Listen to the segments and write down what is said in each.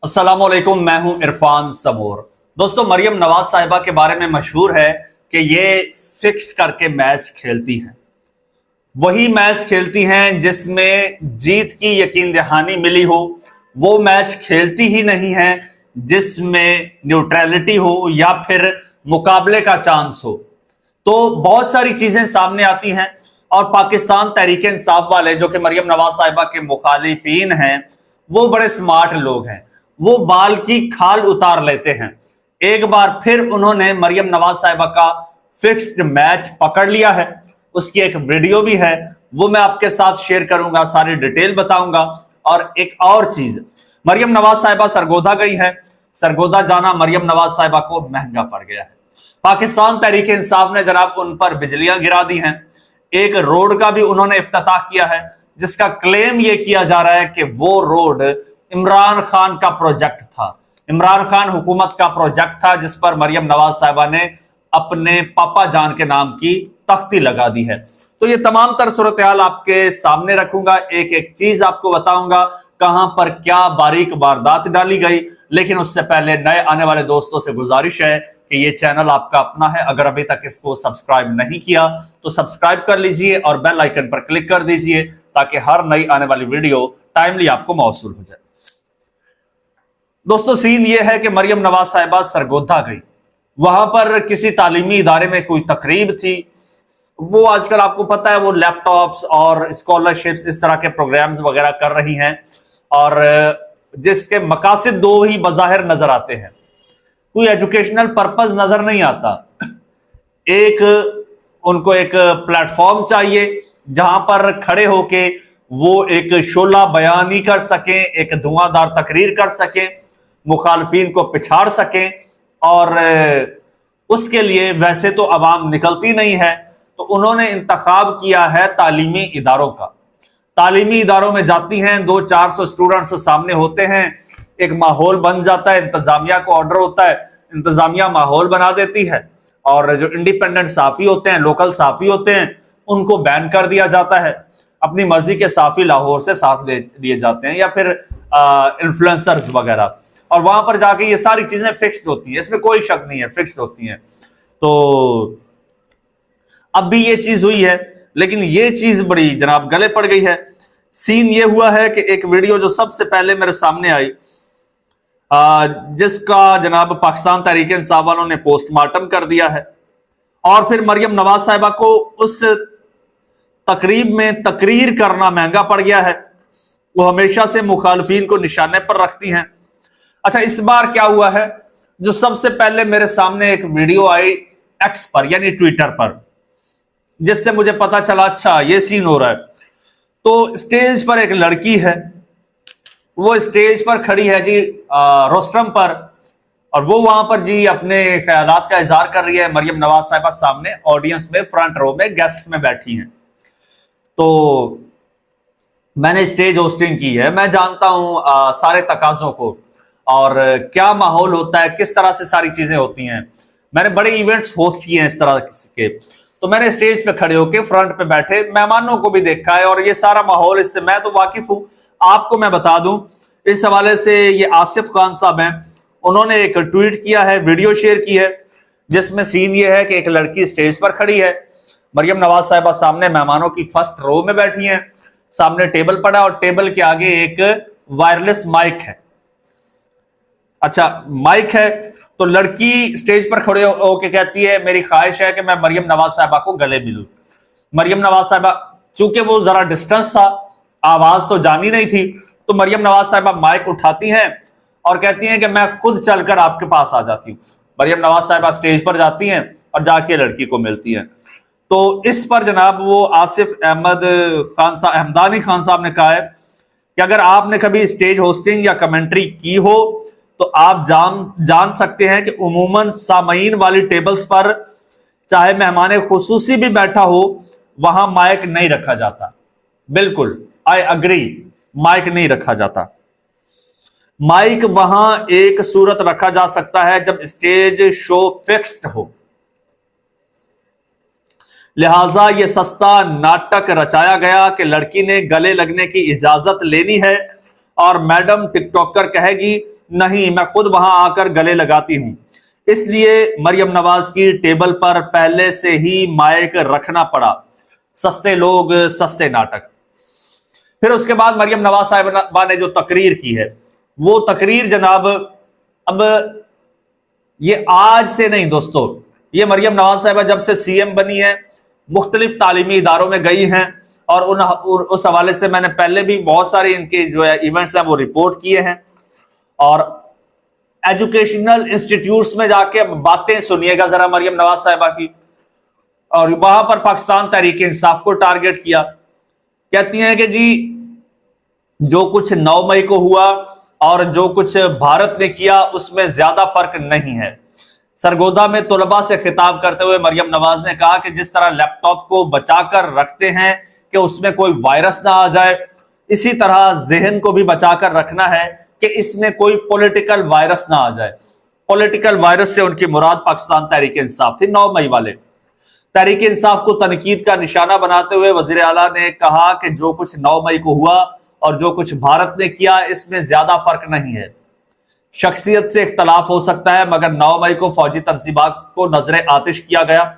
अस्सलाम वालेकुम, मैं हूं इरफान समोर। दोस्तों, मरियम नवाज साहिबा के बारे में मशहूर है कि ये फिक्स करके मैच खेलती हैं। वही मैच खेलती हैं जिसमें जीत की यकीन दहानी मिली हो। वो मैच खेलती ही नहीं है जिसमें न्यूट्रलिटी हो या फिर मुकाबले का चांस हो। तो बहुत सारी चीजें सामने आती हैं और पाकिस्तान तहरीक इंसाफ वाले जो कि मरियम नवाज साहिबा के मुखालिफिन हैं, वो बड़े स्मार्ट लोग हैं। वो बाल की खाल उतार लेते हैं। एक बार फिर उन्होंने मरियम नवाज साहिबा का फिक्स्ड मैच पकड़ लिया है। उसकी एक वीडियो भी है, वो मैं आपके साथ शेयर करूंगा, सारी डिटेल बताऊंगा। और एक और चीज, मरियम नवाज साहिबा सरगोधा गई है। सरगोधा जाना मरियम नवाज साहिबा को महंगा पड़ गया है। पाकिस्तान तहरीक इंसाफ ने जनाब उन पर बिजलियां गिरा दी हैं। एक रोड का भी उन्होंने इफ्तिताह किया है जिसका क्लेम यह किया जा रहा है कि वो रोड इमरान खान का प्रोजेक्ट था। इमरान खान हुकूमत का प्रोजेक्ट था जिस पर मरियम नवाज साहिबा ने अपने पापा जान के नाम की तख्ती लगा दी है। तो ये तमाम तर सूरत हाल आपके सामने रखूंगा, एक एक चीज आपको बताऊंगा कहां पर क्या बारीक वारदात डाली गई। लेकिन उससे पहले नए आने वाले दोस्तों से गुजारिश है कि ये चैनल आपका अपना है, अगर अभी तक इसको सब्सक्राइब नहीं किया तो सब्सक्राइब कर लीजिए और बेल आइकन पर क्लिक कर दीजिए ताकि हर नई आने वाली वीडियो टाइमली आपको मौसूल हो जाए। दोस्तों, सीन ये है कि मरियम नवाज साहिबा सरगोधा गई। वहां पर किसी तालीमी इदारे में कोई तकरीब थी। वो आजकल आपको पता है वो लैपटॉप्स और स्कॉलरशिप्स इस तरह के प्रोग्राम्स वगैरह कर रही हैं और जिसके मकासद दो ही बज़ाहिर नजर आते हैं, कोई एजुकेशनल पर्पस नजर नहीं आता। एक उनको एक प्लेटफॉर्म चाहिए जहां पर खड़े होके वो एक शोला बयानी कर सकें, एक धुआंधार तकरीर कर सकें, मुखालफिन को पिछाड़ सकें। और उसके लिए वैसे तो अवाम निकलती नहीं है, तो उन्होंने इंतखाब किया है तालीमी इदारों का। तालीमी इदारों में जाती हैं, 200-400 स्टूडेंट्स सामने होते हैं, एक माहौल बन जाता है, इंतजामिया को ऑर्डर होता है, इंतजामिया माहौल बना देती है और जो इंडिपेंडेंट साफी होते हैं, लोकल साफी होते हैं, उनको बैन कर दिया जाता है। अपनी मर्जी के साफी लाहौर से साथ ले लिए जाते हैं या फिर इन्फ्लुएंसर्स वगैरह, और वहां पर जाके ये सारी चीजें फिक्स्ड होती हैं, इसमें कोई शक नहीं है, फिक्स्ड होती हैं। तो अब भी ये चीज हुई है, लेकिन ये चीज बड़ी जनाब गले पड़ गई है। सीन ये हुआ है कि एक वीडियो जो सबसे पहले मेरे सामने आई, जिसका जनाब पाकिस्तान तहरीक इंसाफ वालों ने पोस्टमार्टम कर दिया है और फिर मरियम नवाज साहिबा को उस तकरीब में तकरीर करना महंगा पड़ गया है। वो हमेशा से मुखालफिन को निशाने पर रखती हैं। अच्छा, इस बार क्या हुआ है, जो सबसे पहले मेरे सामने एक वीडियो आई एक्स पर यानी ट्विटर पर, जिससे मुझे पता चला अच्छा ये सीन हो रहा है। तो स्टेज पर एक लड़की है, वो स्टेज पर खड़ी है जी रोस्ट्रम पर, और वो वहां पर जी अपने ख्यालात का इजहार कर रही है। मरियम नवाज साहिबा सामने ऑडियंस में फ्रंट रो में गेस्ट्स में बैठी हैं। तो मैंने स्टेज होस्टिंग की है, मैं जानता हूं सारे तकाजों को और क्या माहौल होता है, किस तरह से सारी चीजें होती हैं। मैंने बड़े इवेंट्स होस्ट किए हैं इस तरह के, तो मैंने स्टेज पे खड़े होकर फ्रंट पे बैठे मेहमानों को भी देखा है और ये सारा माहौल, इससे मैं तो वाकिफ हूं। आपको मैं बता दूं इस हवाले से, ये आसिफ खान साहब हैं, उन्होंने एक ट्वीट किया है, वीडियो शेयर की है, जिसमें सीन ये है कि एक लड़की स्टेज पर खड़ी है, मरियम नवाज साहिबा सामने मेहमानों की फर्स्ट रो में बैठी हैं, सामने टेबल पड़ा और टेबल के आगे एक वायरलेस माइक है। अच्छा, माइक है तो लड़की स्टेज पर खड़े होकर कहती है मेरी ख्वाहिश है कि मैं मरियम नवाज साहिबा को गले मिलूं। मरियम नवाज साहिबा, चूंकि वो जरा डिस्टेंस था, आवाज तो जानी नहीं थी, तो मरियम नवाज साहिबा माइक उठाती हैं और कहती हैं कि मैं खुद चलकर आपके पास आ जाती हूँ। मरियम नवाज साहिबा स्टेज पर जाती हैं और जाके लड़की को मिलती हैं। तो इस पर जनाब वो आसिफ अहमदानी खान साहब ने कहा है कि अगर आपने कभी स्टेज होस्टिंग या कमेंट्री की हो तो आप जान सकते हैं कि उमूमन सामईन वाली टेबल्स पर चाहे मेहमान खुसूसी भी बैठा हो, वहां माइक नहीं रखा जाता। बिल्कुल, आई अग्री, माइक नहीं रखा जाता। माइक वहां एक सूरत रखा जा सकता है जब स्टेज शो फिक्स्ड हो। लिहाजा यह सस्ता नाटक रचाया गया कि लड़की ने गले लगने की इजाजत लेनी है और मैडम टिकटॉकर कहेगी नहीं, मैं खुद वहां आकर गले लगाती हूं। इसलिए मरियम नवाज की टेबल पर पहले से ही माइक रखना पड़ा। सस्ते लोग, सस्ते नाटक। फिर उसके बाद मरियम नवाज साहिबा ने जो तकरीर की है, वो तकरीर जनाब, अब ये आज से नहीं दोस्तों, ये मरियम नवाज साहिबा जब से सीएम बनी है, मुख्तलिफ तालीमी इदारों में गई हैं, और उस हवाले से मैंने पहले भी बहुत सारे इनके जो है इवेंट्स हैं वो रिपोर्ट किए हैं। और एजुकेशनल इंस्टीट्यूट्स में जाके बातें सुनिएगा जरा मरियम नवाज साहिबा की। और वहां पर पाकिस्तान तहरीक इंसाफ को टारगेट किया। कहती हैं कि जी जो कुछ 9 मई को हुआ और जो कुछ भारत ने किया उसमें ज्यादा फर्क नहीं है। सरगोदा में तलबा से खिताब करते हुए मरियम नवाज ने कहा कि जिस तरह लैपटॉप को बचाकर रखते हैं कि उसमें कोई वायरस ना आ जाए, इसी तरह जहन को भी बचाकर रखना है कि इसमें कोई पॉलिटिकल वायरस ना आ जाए। पॉलिटिकल वायरस से उनकी मुराद पाकिस्तान तहरीक इंसाफ थी, 9 मई वाले। तहरीक इंसाफ को तनकीद का निशाना बनाते हुए वजीर आला ने कहा कि जो कुछ 9 मई को हुआ और जो कुछ भारत ने किया इसमें ज्यादा फर्क नहीं है। शख्सियत से इख्तलाफ हो सकता है, मगर 9 मई को फौजी तंसीबात को नजरे आतिश किया गया।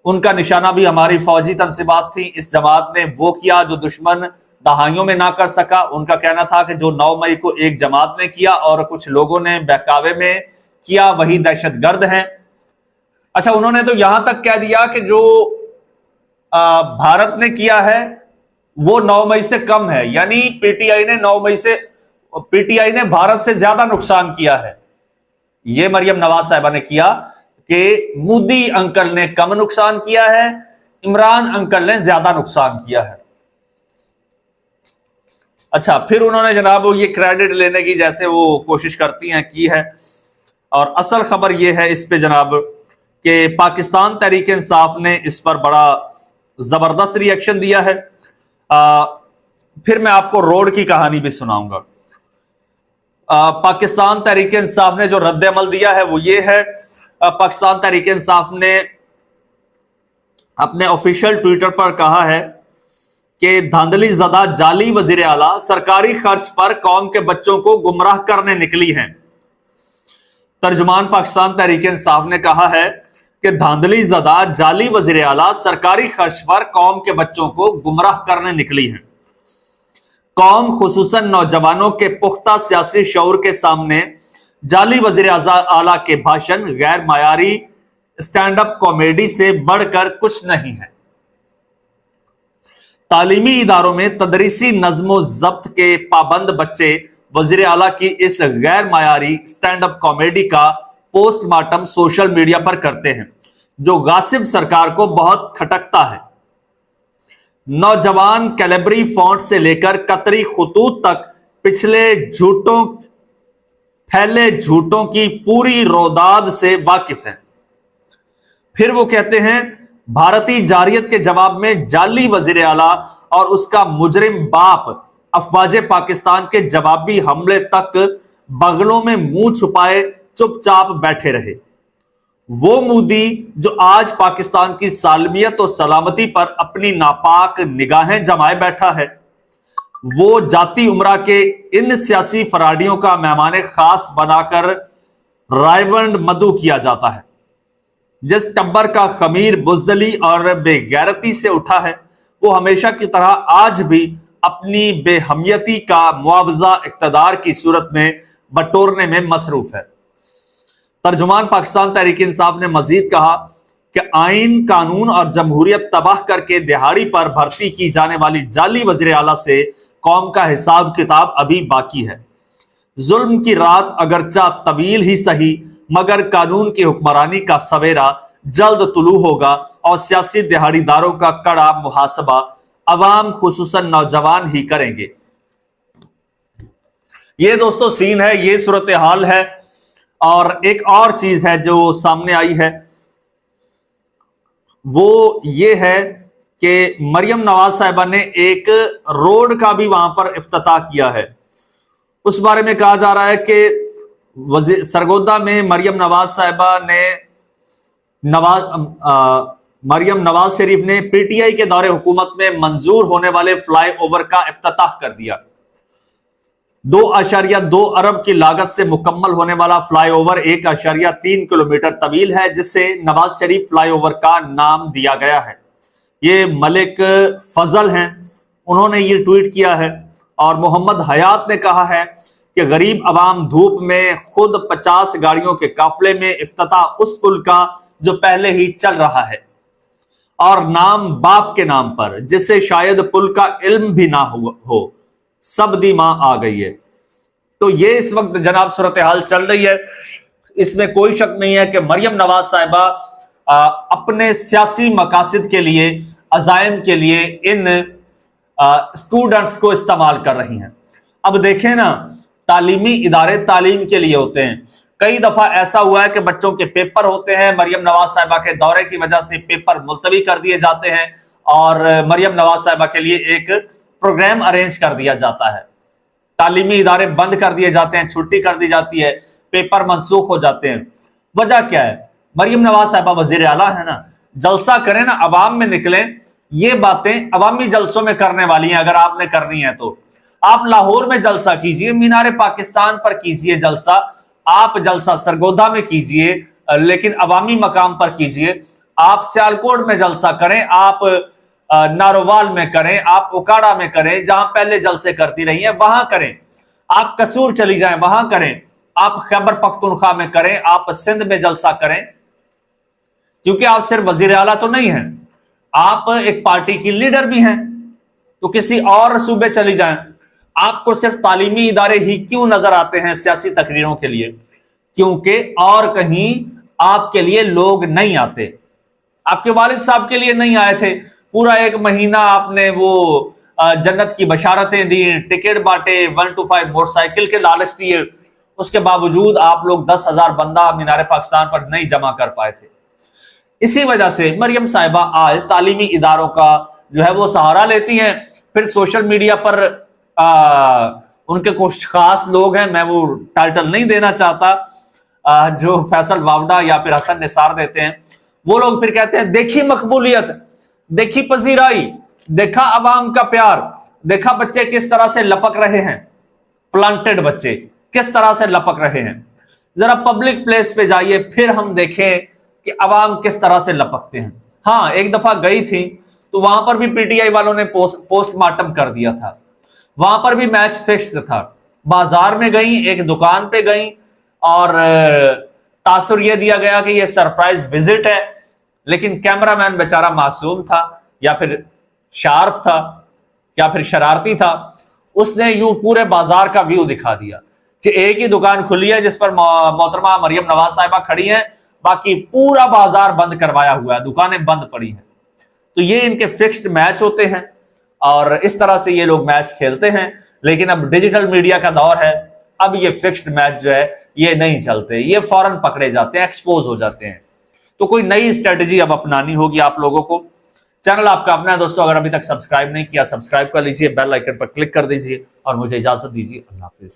उनका निशाना भी हमारी फौजी तंसीबात थी। इस जमात ने वो किया जो दुश्मन दहाइयों में ना कर सका। उनका कहना था कि जो 9 मई को एक जमात ने किया और कुछ लोगों ने बहकावे में किया वही दहशतगर्द हैं। अच्छा, उन्होंने तो यहां तक कह दिया कि जो भारत ने किया है वो 9 मई से कम है, यानी पीटीआई ने भारत से ज्यादा नुकसान किया है। यह मरियम नवाज साहिबा ने किया कि मोदी अंकल ने कम नुकसान किया है, इमरान अंकल ने ज्यादा नुकसान किया है। अच्छा, फिर उन्होंने जनाब ये क्रेडिट लेने की जैसे वो कोशिश करती हैं की है। और असल खबर ये है इस पे जनाब कि पाकिस्तान तहरीक इंसाफ ने इस पर बड़ा जबरदस्त रिएक्शन दिया है। फिर मैं आपको रोड की कहानी भी सुनाऊंगा। पाकिस्तान तहरीक इंसाफ ने जो रद्द अमल दिया है वो ये है। पाकिस्तान तहरीक इंसाफ ने अपने ऑफिशियल ट्विटर पर कहा है कि धांधली ज़दा जाली वजीर आला सरकारी खर्च पर कौम के बच्चों को गुमराह करने निकली हैं। तर्जुमान पाकिस्तान तहरीक इंसाफ ने कहा है कि धांधली ज़दा जाली वजीर आला सरकारी खर्च पर कौम के बच्चों को गुमराह करने निकली हैं। कौम खुसूसन नौजवानों के पुख्ता सियासी शऊर के सामने जाली वजीर आला के भाषण गैर मायारी स्टैंड अप कॉमेडी से बढ़कर कुछ नहीं है। तालीमी इदारों में तदरीसी नज्मो जब्त के पाबंद बच्चे वजीर आला की इस गैर मायारी स्टैंड अप कॉमेडी का पोस्टमार्टम सोशल मीडिया पर करते हैं, जो गासिब सरकार को बहुत खटकता है। नौजवान कैलेबरी फॉन्ट से लेकर कतरी खतूत तक फैले झूठों की पूरी रोदाद से वाकिफ है। फिर वो कहते हैं भारतीय जारियत के जवाब में जाली वजीर आला और उसका मुजरिम बाप अफवाज पाकिस्तान के जवाबी हमले तक बगलों में मुंह छुपाए चुपचाप बैठे रहे। वो मोदी जो आज पाकिस्तान की सालमियत और सलामती पर अपनी नापाक निगाहें जमाए बैठा है, वो जाती उमरा के इन सियासी फराडियों का मेहमान खास बनाकर रायवंड मधु किया जाता है। जिस टब्बर का खमीर बुजदली और बेगैरती से उठा है, वो हमेशा की तरह आज भी अपनी बेहमियती का मुआवजा इक्तदार की सूरत में बटोरने में मसरूफ है। तर्जुमान पाकिस्तान तहरीक इंसाफ ने मजीद कहा कि आइन, कानून और जमहूरियत तबाह करके दिहाड़ी पर भर्ती की जाने वाली जाली वजीर आला से कौम का हिसाब किताब अभी बाकी है। जुल्म की रात अगरचा तवील ही सही, मगर कानून की हुक्मरानी का सवेरा जल्द तुलू होगा और सियासी दिहाड़ीदारों का कड़ा मुहासबा अवाम खुसूसन नौजवान ही करेंगे। ये दोस्तों सीन है, ये सूरत हाल है। और एक और चीज है जो सामने आई है, वो ये है कि मरियम नवाज साहिबा ने एक रोड का भी वहां पर इफ्तिताह किया है। उस बारे में कहा जा रहा है कि सरगोदा में मरियम नवाज शरीफ ने पीटीआई के दौरे हुकूमत में मंजूर होने वाले फ्लाई ओवर का इफ्तिताह कर दिया। 2.2 अरब की लागत से मुकम्मल होने वाला फ्लाईओवर 1.3 किलोमीटर तवील है, जिससे नवाज शरीफ फ्लाईओवर का नाम दिया गया है। ये मलिक फजल हैं, उन्होंने ये ट्वीट किया है। और मोहम्मद हयात ने कहा है कि गरीब अवाम धूप में खुद 50 गाड़ियों के काफले में इफ्तिताह उस पुल का जो पहले ही चल रहा है, और नाम बाप के नाम पर, जिससे शायद पुल का इल्म भी ना हो। सब दी मां आ गई है। तो ये इस वक्त जनाब सूरत हाल चल रही है। इसमें कोई शक नहीं है कि मरियम नवाज साहिबा अपने सियासी मकासद के लिए, अजायम के लिए इन स्टूडेंट्स को इस्तेमाल कर रही हैं। अब देखें ना, तालीमी इदारे तालीम के लिए होते हैं। कई दफा ऐसा हुआ है कि बच्चों के पेपर होते हैं, मरियम नवाज साहिबा के दौरे की वजह से पेपर मुलतवी कर दिए जाते हैं और मरियम नवाज साहिबा के लिए एक प्रोग्राम अरेंज कर दिया जाता है। तालीमी इदारे बंद कर दिए जाते हैं, छुट्टी कर दी जाती है, पेपर मनसूख हो जाते हैं। वजह क्या है? मरियम नवाज साहिबा वजीर आला है ना, जलसा करें ना, अवाम में निकलें। ये बातें अवामी जलसों में करने वाली हैं। अगर आपने करनी है तो आप लाहौर में जलसा कीजिए, मीनार पाकिस्तान पर कीजिए जलसा, आप जलसा सरगोधा में कीजिए, लेकिन अवामी मकाम पर कीजिए। आप सियालकोट में जलसा करें, आप नारोवाल में करें, आप उकाड़ा में करें, जहां पहले जलसे करती रही हैं वहां करें। आप कसूर चली जाएं वहां करें, आप खैबर पख्तूनख्वा में करें, आप सिंध में जलसा करें। क्योंकि आप सिर्फ वजीर आला तो नहीं हैं, आप एक पार्टी की लीडर भी हैं। तो किसी और सूबे चली जाएं। आपको सिर्फ तालीमी इदारे ही क्यों नजर आते हैं सियासी तकरीरों के लिए? क्योंकि और कहीं आपके लिए लोग नहीं आते। आपके वालिद साहब के लिए नहीं आए थे। पूरा 1 महीना आपने वो जन्नत की बशारतें दी, टिकट बांटे, 1 to 5 मोटरसाइकिल के लालच दिए, उसके बावजूद आप लोग 10,000 बंदा मीनार पाकिस्तान पर नहीं जमा कर पाए थे। इसी वजह से मरियम साहिबा आज तालीमी इदारों का जो है वो सहारा लेती हैं। फिर सोशल मीडिया पर उनके कुछ खास लोग हैं, मैं वो टाइटल नहीं देना चाहता, जो फैसल वावडा या फिर हसन निसार देते हैं, वो लोग फिर कहते हैं देखी मकबूलियत, देखी पजीराई, देखा अवाम का प्यार, देखा बच्चे किस तरह से लपक रहे हैं, प्लांटेड बच्चे किस तरह से लपक रहे हैं। जरा पब्लिक प्लेस पे जाइए, फिर हम देखें कि अवाम किस तरह से लपकते हैं। हाँ, एक दफा गई थी तो वहां पर भी पीटीआई वालों ने पोस्टमार्टम कर दिया था, वहां पर भी मैच फिक्स्ड था। बाजार में गई, एक दुकान पे गई और तासुर यह दिया गया कि यह सरप्राइज विजिट है, लेकिन कैमरामैन बेचारा मासूम था या फिर शार्प था या फिर शरारती था। उसने यूं पूरे बाजार का व्यू दिखा दिया कि एक ही दुकान खुली है जिस पर मोहतरमा मरियम नवाज साहिबा खड़ी हैं, बाकी पूरा बाजार बंद करवाया हुआ है, दुकानें बंद पड़ी हैं। तो ये इनके फिक्स्ड मैच होते हैं और इस तरह से ये लोग मैच खेलते हैं। लेकिन अब डिजिटल मीडिया का दौर है, अब ये फिक्स्ड मैच जो है ये नहीं चलते, ये फौरन पकड़े जाते हैं, एक्सपोज हो जाते हैं। तो कोई नई स्ट्रेटजी अब अपनानी होगी आप लोगों को। चैनल आपका अपना है दोस्तों, अगर अभी तक सब्सक्राइब नहीं किया सब्सक्राइब कर लीजिए, बेल आइकन पर क्लिक कर दीजिए और मुझे इजाजत दीजिए। अल्लाह हाफिज।